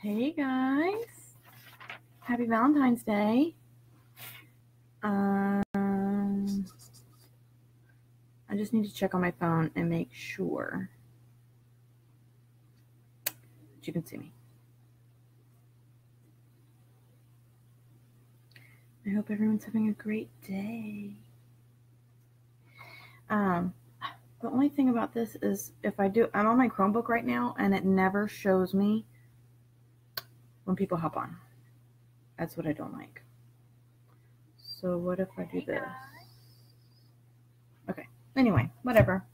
Hey guys, happy Valentine's Day. I just need to check on my phone and make sure that you can see me. I hope everyone's having a great day. The only thing about this is I'm on my Chromebook right now and it never shows me when people hop on. That's what I don't like. So what if I do this? Okay, anyway, whatever.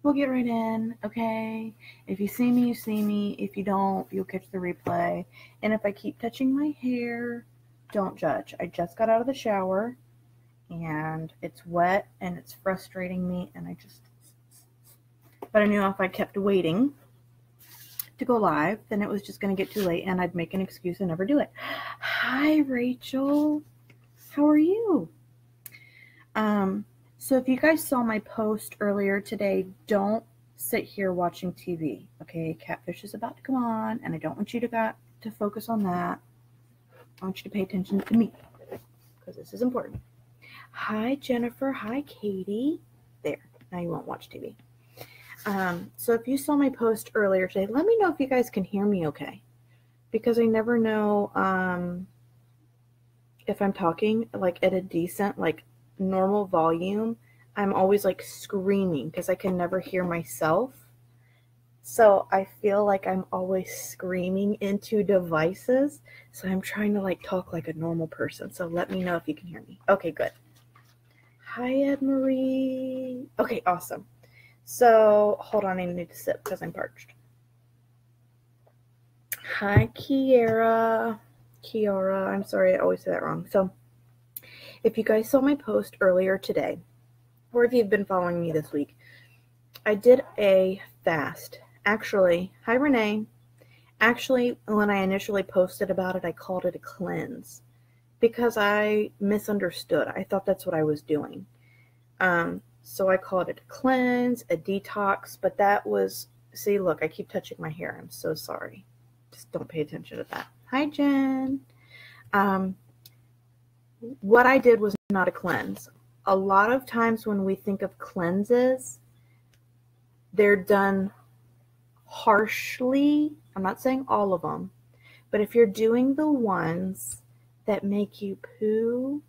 We'll get right in, okay? If you see me, you see me. If you don't, you'll catch the replay. And if I keep touching my hair, don't judge. I just got out of the shower and it's wet and it's frustrating me and but I knew if I kept waiting to go live, then it was just going to get too late and I'd make an excuse and never do it. Hi, Rachel. How are you? So if you guys saw my post earlier today, don't sit here watching TV, okay? Catfish is about to come on, and I don't want you to focus on that. I want you to pay attention to me, because this is important. Hi, Jennifer. Hi, Katie. There. Now you won't watch TV. So if you saw my post earlier today, let me know if you guys can hear me okay, because I never know if I'm talking like at a decent, like normal volume. I'm always like screaming because I can never hear myself. So I feel like I'm always screaming into devices. So I'm trying to like talk like a normal person. So let me know if you can hear me. Okay, good. Hi, Ed Marie. Okay, awesome. So hold on, I need to sip because I'm parched. Hi, Kiara. I'm sorry, I always say that wrong. So if you guys saw my post earlier today, or if you've been following me this week, I did a fast. Actually, hi Renee. Actually, when I initially posted about it, I called it a cleanse because I misunderstood. I thought that's what I was doing. So I called it a cleanse, a detox, but that was, see, look, I keep touching my hair. I'm so sorry. Just don't pay attention to that. Hi, Jen. What I did was not a cleanse. A lot of times when we think of cleanses, they're done harshly. I'm not saying all of them, but if you're doing the ones that make you poo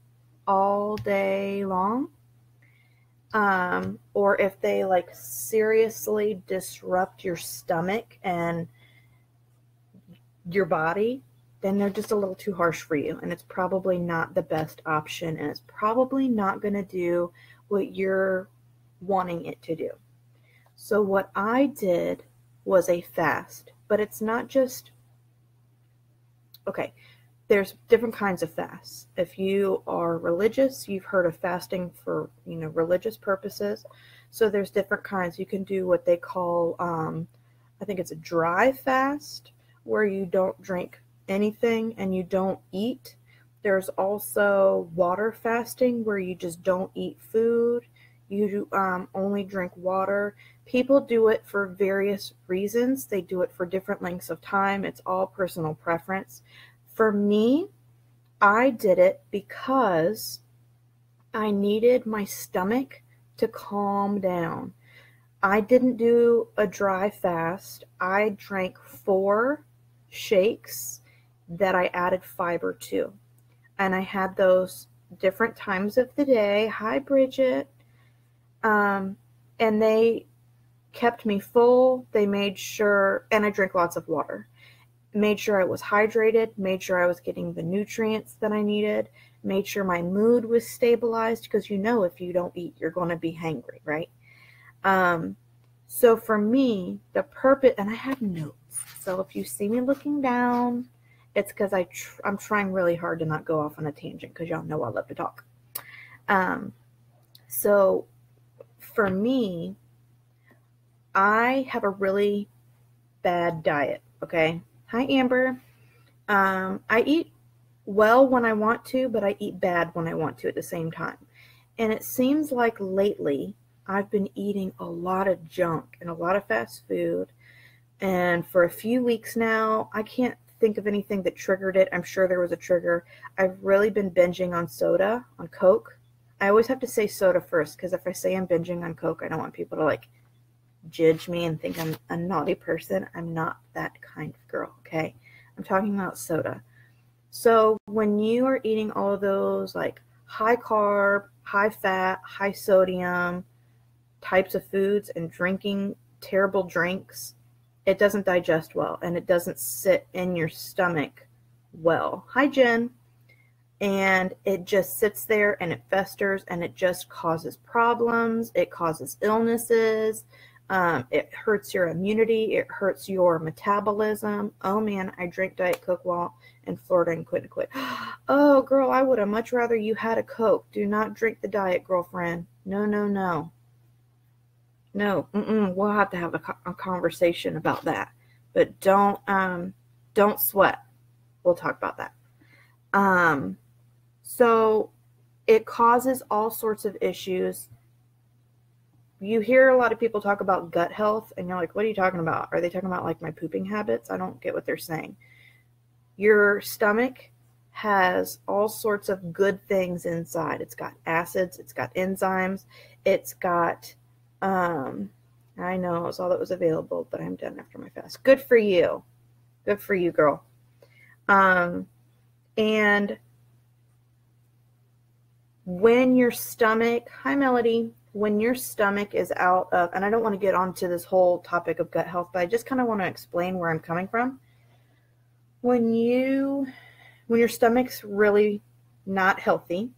all day long, or if they like seriously disrupt your stomach and your body, then they're just a little too harsh for you, and it's probably not the best option, and it's probably not going to do what you're wanting it to do. So what I did was a fast, but it's not just, okay, there's different kinds of fasts. If you are religious, you've heard of fasting for, religious purposes. So there's different kinds. You can do what they call, I think it's a dry fast, where you don't drink anything and you don't eat. There's also water fasting, where you just don't eat food. You only drink water. People do it for various reasons. They do it for different lengths of time. It's all personal preference. For me, I did it because I needed my stomach to calm down. I didn't do a dry fast. I drank 4 shakes that I added fiber to. And I had those different times of the day. Hi, Bridget. And they kept me full. They made sure, and I drank lots of water. Made sure I was hydrated, made sure I was getting the nutrients that I needed, made sure my mood was stabilized, because if you don't eat, you're going to be hangry, right? So for me, the purpose, and I have notes. So if you see me looking down, it's because I'm trying really hard to not go off on a tangent, because y'all know I love to talk. So for me, I have a really bad diet, okay? Hi, Amber. I eat well when I want to, but I eat bad when I want to at the same time. And it seems like lately I've been eating a lot of junk and a lot of fast food. And for a few weeks now, I can't think of anything that triggered it. I'm sure there was a trigger. I've really been binging on soda, on Coke. I always have to say soda first, because if I say I'm binging on Coke, I don't want people to like judge me and think I'm a naughty person. I'm not that kind of girl, okay? I'm talking about soda. So when you are eating all of those like high carb, high fat, high sodium types of foods and drinking terrible drinks, it doesn't digest well and it doesn't sit in your stomach well. Hi, Jen. And it just sits there and it festers and it just causes problems. It causes illnesses. It hurts your immunity. It hurts your metabolism. Oh man, I drank Diet Coke while in Florida and couldn't quit. Oh girl, I would have much rather you had a Coke. Do not drink the diet, girlfriend. No, no, no. No, we'll have to have a conversation about that. But don't sweat. We'll talk about that. So it causes all sorts of issues. You hear a lot of people talk about gut health, and you're like, what are you talking about? Are they talking about like my pooping habits? I don't get what they're saying. Your stomach has all sorts of good things inside. It's got acids, it's got enzymes, it's got, I know it's all that was available, but I'm done after my fast. Good for you. Good for you, girl. And when your stomach, hi Melody, when your stomach is out of, and I don't want to get onto this whole topic of gut health, but I just kind of want to explain where I'm coming from. When your stomach's really not healthy,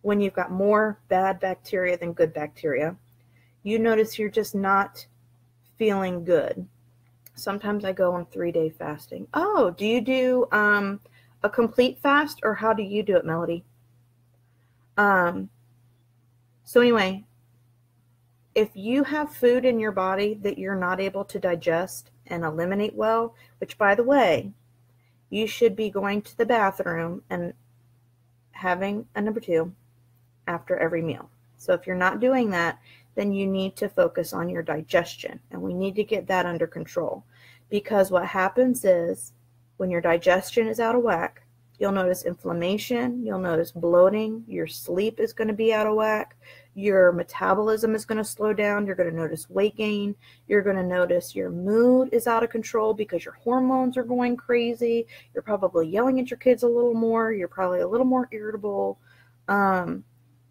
when you've got more bad bacteria than good bacteria, you notice you're just not feeling good. Sometimes I go on 3-day fasting. Oh, do you do a complete fast, or how do you do it, Melody? So anyway, if you have food in your body that you're not able to digest and eliminate well, which by the way, you should be going to the bathroom and having a number 2 after every meal. So if you're not doing that, then you need to focus on your digestion, and we need to get that under control, because what happens is when your digestion is out of whack, you'll notice inflammation, you'll notice bloating, your sleep is going to be out of whack, your metabolism is going to slow down, you're going to notice weight gain, you're going to notice your mood is out of control because your hormones are going crazy, you're probably yelling at your kids a little more, you're probably a little more irritable,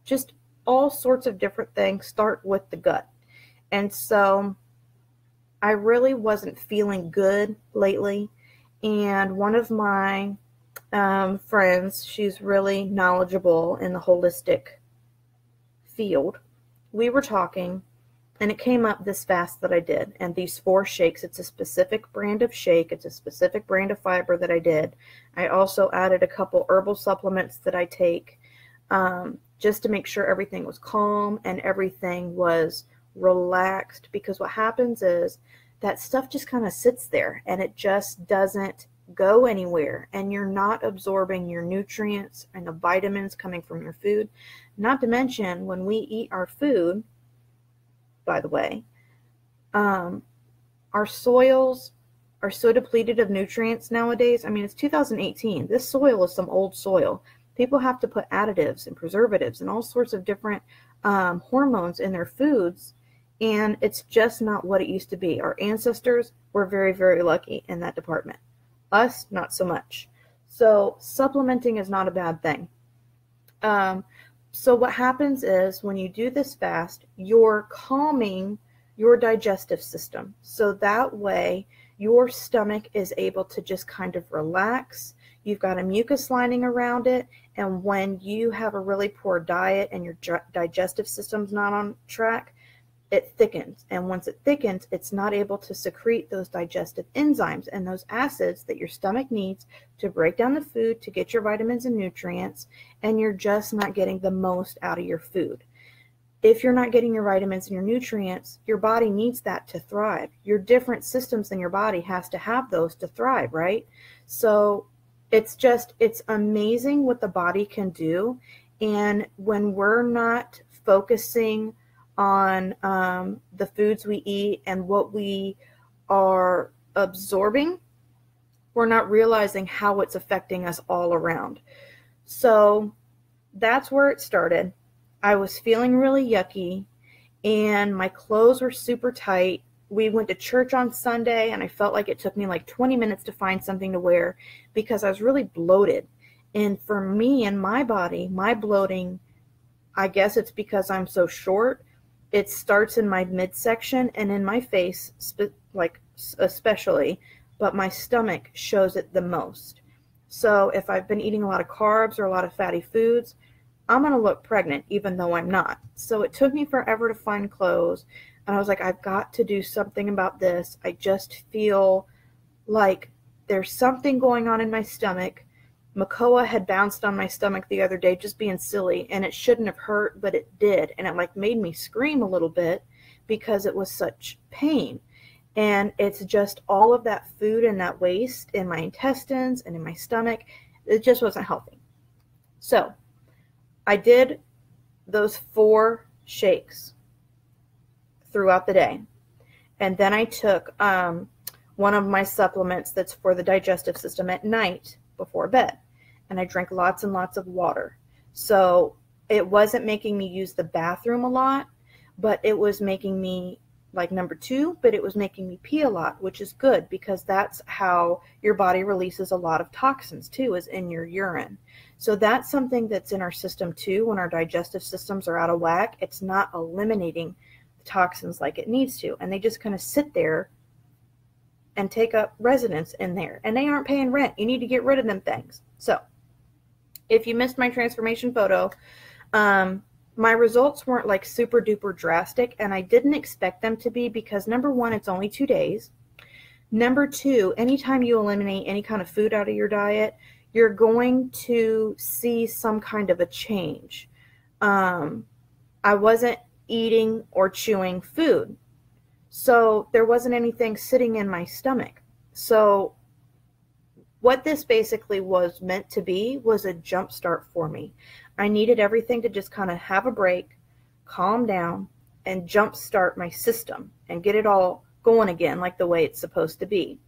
just all sorts of different things start with the gut. And so I really wasn't feeling good lately, and one of my friends, she's really knowledgeable in the holistic field, we were talking, and it came up this fast that I did, and these 4 shakes. It's a specific brand of shake, it's a specific brand of fiber that I did. I also added a couple herbal supplements that I take, just to make sure everything was calm and everything was relaxed, because what happens is that stuff just kind of sits there and it just doesn't go anywhere, and you're not absorbing your nutrients and the vitamins coming from your food. Not to mention, when we eat our food, by the way, our soils are so depleted of nutrients nowadays. I mean, it's 2018. This soil is some old soil. People have to put additives and preservatives and all sorts of different hormones in their foods, and it's just not what it used to be. Our ancestors were very, very lucky in that department. Us, not so much. So supplementing is not a bad thing. So what happens is when you do this fast, you're calming your digestive system. So that way your stomach is able to just kind of relax. You've got a mucus lining around it. And when you have a really poor diet and your digestive system's not on track, it thickens. And once it thickens, it's not able to secrete those digestive enzymes and those acids that your stomach needs to break down the food, to get your vitamins and nutrients, and you're just not getting the most out of your food. If you're not getting your vitamins and your nutrients, your body needs that to thrive. Your different systems in your body has to have those to thrive, right? So it's amazing what the body can do. And when we're not focusing on the foods we eat and what we are absorbing, we're not realizing how it's affecting us all around. So that's where it started. I was feeling really yucky, and my clothes were super tight. We went to church on Sunday, and I felt like it took me like 20 minutes to find something to wear because I was really bloated. And for me and my body, my bloating, I guess it's because I'm so short, it starts in my midsection and in my face, like especially, but my stomach shows it the most. So if I've been eating a lot of carbs or a lot of fatty foods, I'm going to look pregnant even though I'm not. So it took me forever to find clothes, and I was like, I've got to do something about this. I just feel like there's something going on in my stomach. Makoa had bounced on my stomach the other day just being silly, and it shouldn't have hurt, but it did, and it like made me scream a little bit because it was such pain. And it's just all of that food and that waste in my intestines and in my stomach. It just wasn't healthy. So I did those 4 shakes throughout the day. And then I took one of my supplements that's for the digestive system at night before bed. And I drank lots and lots of water. So it wasn't making me use the bathroom a lot, but it was making me, like number 2, but it was making me pee a lot, which is good because that's how your body releases a lot of toxins too, is in your urine. So that's something that's in our system too. When our digestive systems are out of whack, it's not eliminating the toxins like it needs to. And they just kind of sit there and take up residence in there. And they aren't paying rent. You need to get rid of them things. So if you missed my transformation photo, my results weren't like super duper drastic, and I didn't expect them to be because number 1, it's only 2 days. Number 2, anytime you eliminate any kind of food out of your diet, you're going to see some kind of a change. I wasn't eating or chewing food, so there wasn't anything sitting in my stomach. So what this basically was meant to be was a jump start for me. I needed everything to just kind of have a break, calm down, and jump start my system and get it all going again like the way it's supposed to be.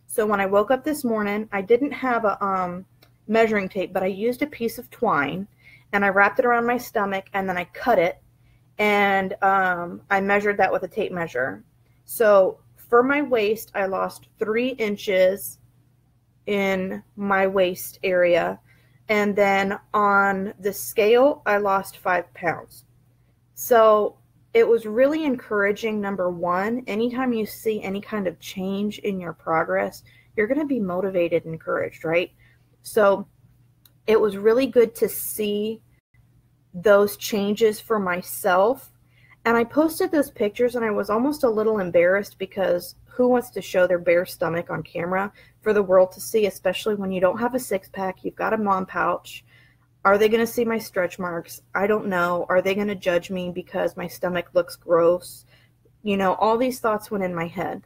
So when I woke up this morning, I didn't have a measuring tape, but I used a piece of twine, and I wrapped it around my stomach, and then I cut it, and I measured that with a tape measure. So for my waist, I lost 3 inches in my waist area. And then on the scale, I lost 5 pounds. So it was really encouraging. Number 1, anytime you see any kind of change in your progress, you're going to be motivated and encouraged, right? So it was really good to see those changes for myself. And I posted those pictures, and I was almost a little embarrassed because who wants to show their bare stomach on camera for the world to see, especially when you don't have a 6-pack, you've got a mom pouch. Are they going to see my stretch marks? I don't know. Are they going to judge me because my stomach looks gross? You know, all these thoughts went in my head.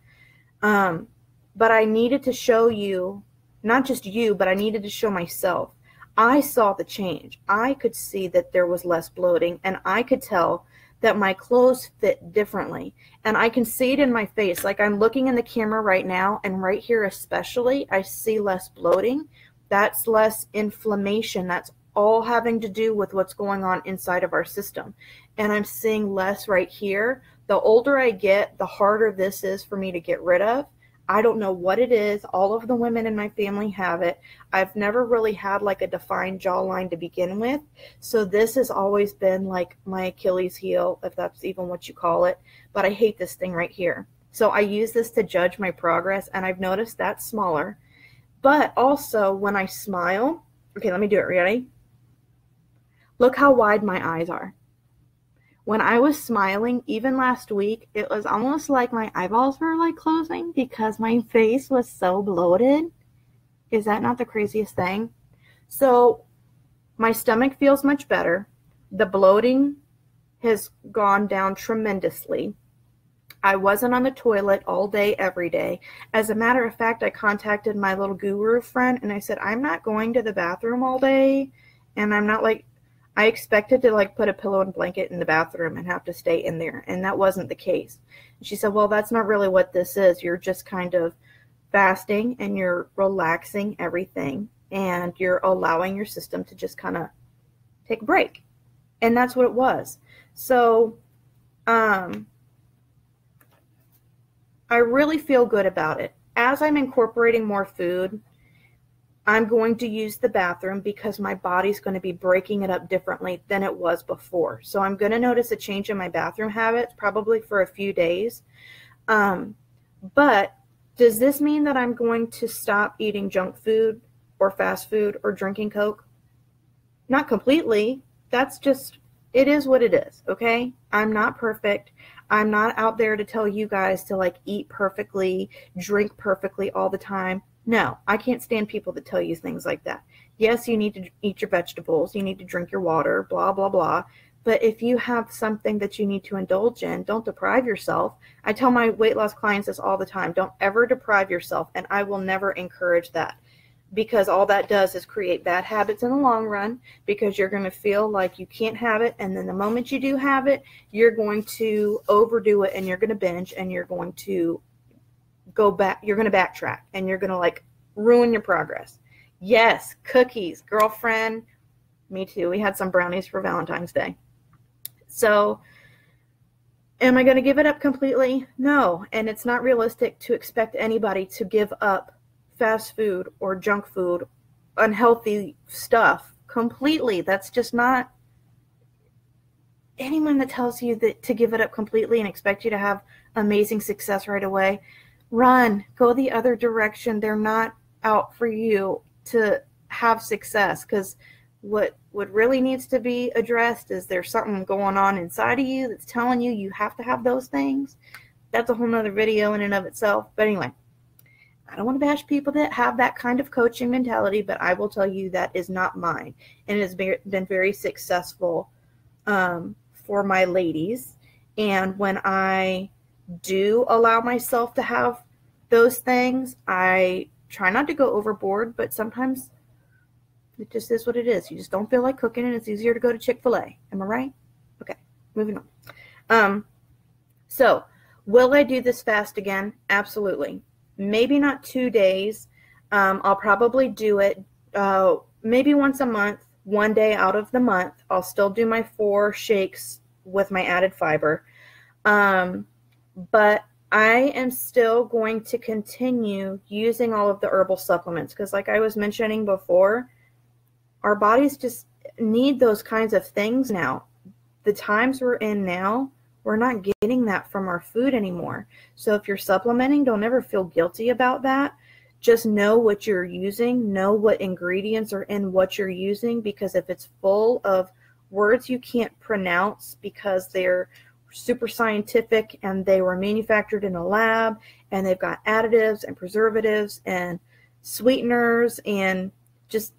But I needed to show you, not just you, but I needed to show myself. I saw the change. I could see that there was less bloating, and I could tell that my clothes fit differently. And I can see it in my face. Like I'm looking in the camera right now, and right here especially, I see less bloating. That's less inflammation. That's all having to do with what's going on inside of our system. And I'm seeing less right here. The older I get, the harder this is for me to get rid of. I don't know what it is. All of the women in my family have it. I've never really had like a defined jawline to begin with. So this has always been like my Achilles heel, if that's even what you call it. But I hate this thing right here. So I use this to judge my progress, and I've noticed that's smaller. But also when I smile, okay, let me do it. Ready? Look how wide my eyes are. When I was smiling, even last week, it was almost like my eyeballs were like closing because my face was so bloated. Is that not the craziest thing? So my stomach feels much better. The bloating has gone down tremendously. I wasn't on the toilet all day, every day. As a matter of fact, I contacted my little guru friend and I said, I'm not going to the bathroom all day. And I'm not like, I expected to like put a pillow and blanket in the bathroom and have to stay in there. And that wasn't the case. And she said, well, that's not really what this is. You're just kind of fasting and you're relaxing everything and you're allowing your system to just kind of take a break. And that's what it was. So I really feel good about it. As I'm incorporating more food, I'm going to use the bathroom because my body's going to be breaking it up differently than it was before. So I'm going to notice a change in my bathroom habits probably for a few days. But does this mean that I'm going to stop eating junk food or fast food or drinking Coke? Not completely. That's just, it is what it is, okay? I'm not perfect. I'm not out there to tell you guys to like eat perfectly, drink perfectly all the time. No, I can't stand people that tell you things like that. Yes, you need to eat your vegetables, you need to drink your water, blah, blah, blah. But if you have something that you need to indulge in, don't deprive yourself. I tell my weight loss clients this all the time. Don't ever deprive yourself, and I will never encourage that, because all that does is create bad habits in the long run, because you're going to feel like you can't have it, and then the moment you do have it, you're going to overdo it, and you're going to binge, and you're going to go back, you're going to backtrack, and you're going to like ruin your progress. Yes, cookies, girlfriend, me too. We had some brownies for Valentine's Day. So am I going to give it up completely? No, and it's not realistic to expect anybody to give up fast food or junk food, unhealthy stuff completely. That's just not, anyone that tells you that to give it up completely and expect you to have amazing success right away, run, go the other direction. They're not out for you to have success, because what really needs to be addressed is there's something going on inside of you that's telling you you have to have those things. That's a whole nother video in and of itself. But anyway, I don't want to bash people that have that kind of coaching mentality, but I will tell you that is not mine. And it has been very successful for my ladies. And when I do allow myself to have those things, I try not to go overboard, but sometimes it just is what it is. You just don't feel like cooking, and it's easier to go to Chick-fil-A. Am I right? Okay, moving on. So will I do this fast again? Absolutely. Maybe not 2 days. I'll probably do it maybe once a month, 1 day out of the month. I'll still do my 4 shakes with my added fiber. But I am still going to continue using all of the herbal supplements, because like I was mentioning before, our bodies just need those kinds of things now. The times we're in now, we're not getting that from our food anymore. So if you're supplementing, don't ever feel guilty about that. Just know what you're using, know what ingredients are in what you're using, because if it's full of words you can't pronounce because they're super scientific and they were manufactured in a lab and they've got additives and preservatives and sweeteners, and just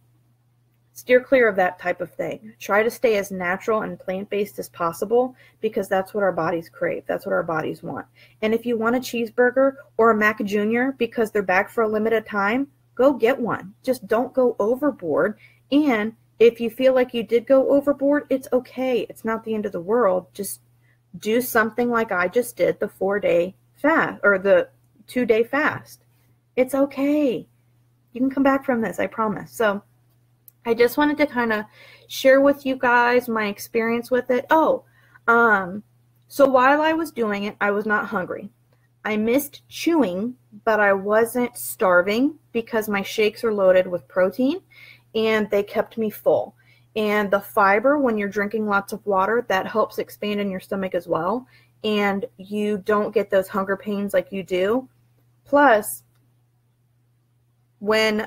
steer clear of that type of thing. Try to stay as natural and plant-based as possible, because that's what our bodies crave. That's what our bodies want. And if you want a cheeseburger or a Mac Jr. because they're back for a limited time, go get one. Just don't go overboard. And if you feel like you did go overboard, it's okay. It's not the end of the world. Just do something like I just did, the 4-day fast or the 2-day fast. It's okay. You can come back from this, I promise. So I just wanted to kind of share with you guys my experience with it. So while I was doing it, I was not hungry. I missed chewing, but I wasn't starving because my shakes are loaded with protein and they kept me full. And the fiber, when you're drinking lots of water, that helps expand in your stomach as well. And you don't get those hunger pains like you do. Plus, when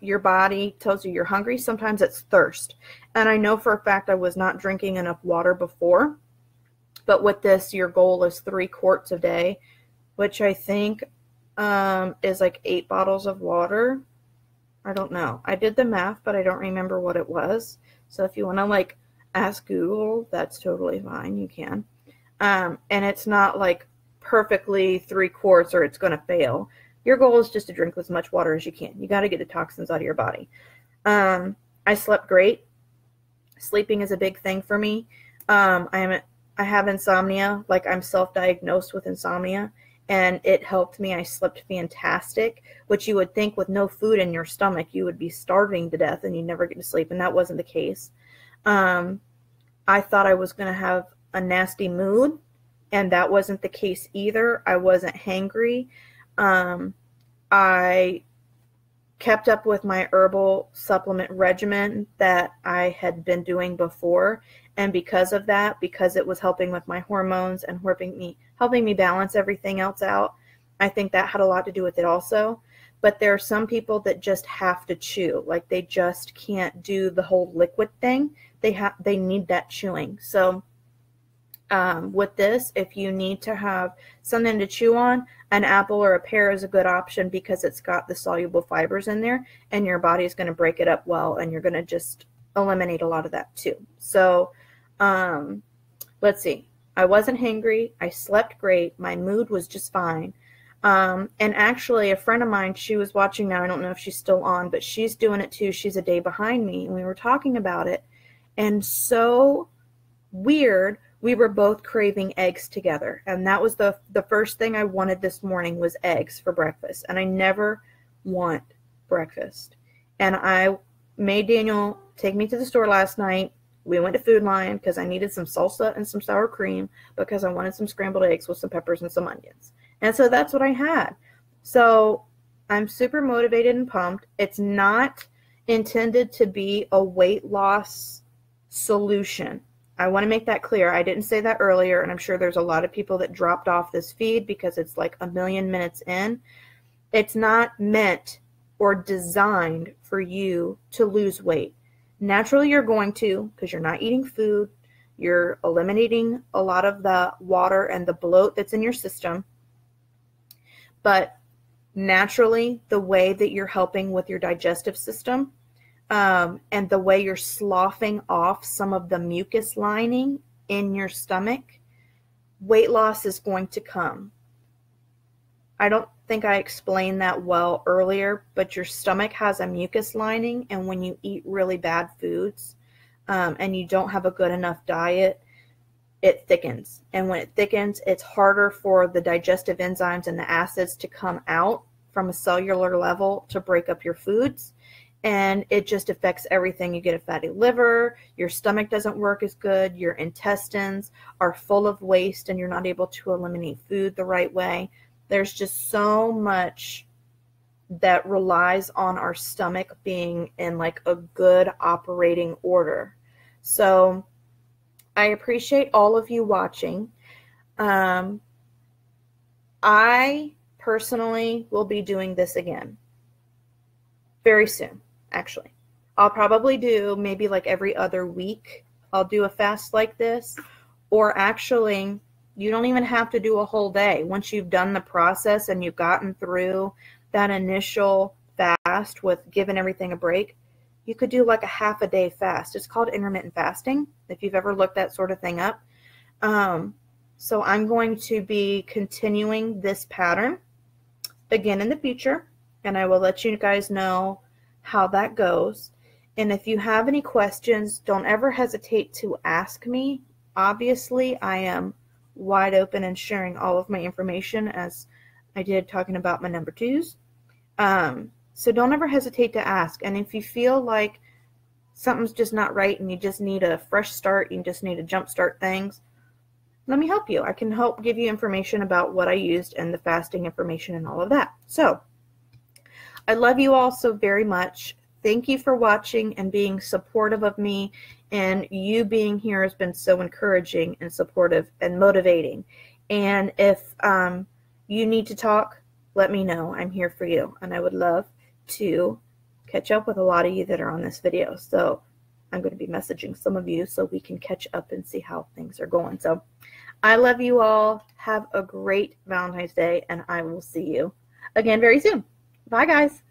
your body tells you you're hungry, sometimes it's thirst. And I know for a fact I was not drinking enough water before. But with this, your goal is 3 quarts a day, which I think is like 8 bottles of water. I don't know. I did the math, but I don't remember what it was. So if you want to like ask Google, that's totally fine. You can. And it's not like perfectly 3 quarts or it's going to fail. Your goal is just to drink as much water as you can. You got to get the toxins out of your body. I slept great. Sleeping is a big thing for me. I have insomnia. Like, I'm self-diagnosed with insomnia. and it helped me. I slept fantastic, which you would think with no food in your stomach, you would be starving to death and you never get to sleep, and that wasn't the case. I thought I was going to have a nasty mood, and that wasn't the case either. I wasn't hangry. I kept up with my herbal supplement regimen that I had been doing before, and because of that, because it was helping with my hormones and helping me balance everything else out, I think that had a lot to do with it also. But there are some people that just have to chew, like they just can't do the whole liquid thing. They need that chewing. So with this, if you need to have something to chew on, an apple or a pear is a good option because it's got the soluble fibers in there, and your body is going to break it up well, and you're going to just eliminate a lot of that too. So let's see. I wasn't hangry. I slept great. My mood was just fine. And actually, a friend of mine, she was watching now. I don't know if she's still on, but she's doing it too. She's a day behind me, and we were talking about it. And so weird, we were both craving eggs together. And that was the first thing I wanted this morning was eggs for breakfast. And I never want breakfast. And I made Daniel take me to the store last night. We went to Food Lion because I needed some salsa and some sour cream because I wanted some scrambled eggs with some peppers and some onions. And so that's what I had. So I'm super motivated and pumped. It's not intended to be a weight loss solution. I want to make that clear. I didn't say that earlier, and I'm sure there's a lot of people that dropped off this feed because it's like a million minutes in. It's not meant or designed for you to lose weight. Naturally, you're going to, because you're not eating food. You're eliminating a lot of the water and the bloat that's in your system. But naturally, the way that you're helping with your digestive system, and the way you're sloughing off some of the mucus lining in your stomach, weight loss is going to come. I don't think I explained that well earlier, but your stomach has a mucus lining, and when you eat really bad foods and you don't have a good enough diet, it thickens. And when it thickens, it's harder for the digestive enzymes and the acids to come out from a cellular level to break up your foods. And it just affects everything. You get a fatty liver, your stomach doesn't work as good, your intestines are full of waste, and you're not able to eliminate food the right way. There's just so much that relies on our stomach being in like a good operating order. So I appreciate all of you watching. I personally will be doing this again very soon. Actually, I'll probably do maybe like every other week. I'll do a fast like this, or actually, you don't even have to do a whole day. Once you've done the process and you've gotten through that initial fast with giving everything a break, you could do like a half a day fast. It's called intermittent fasting, if you've ever looked that sort of thing up. So I'm going to be continuing this pattern again in the future, and I will let you guys know how that goes. And if you have any questions, don't ever hesitate to ask me. Obviously, I am wide open and sharing all of my information, as I did talking about my number twos. So don't ever hesitate to ask. And if you feel like something's just not right and you just need a fresh start, you just need to jumpstart things, let me help you. I can help give you information about what I used and the fasting information and all of that. So I love you all so very much. Thank you for watching and being supportive of me, and you being here has been so encouraging and supportive and motivating. And if you need to talk, let me know. I'm here for you, and I would love to catch up with a lot of you that are on this video. So I'm going to be messaging some of you so we can catch up and see how things are going. So I love you all. Have a great Valentine's Day, and I will see you again very soon. Bye, guys.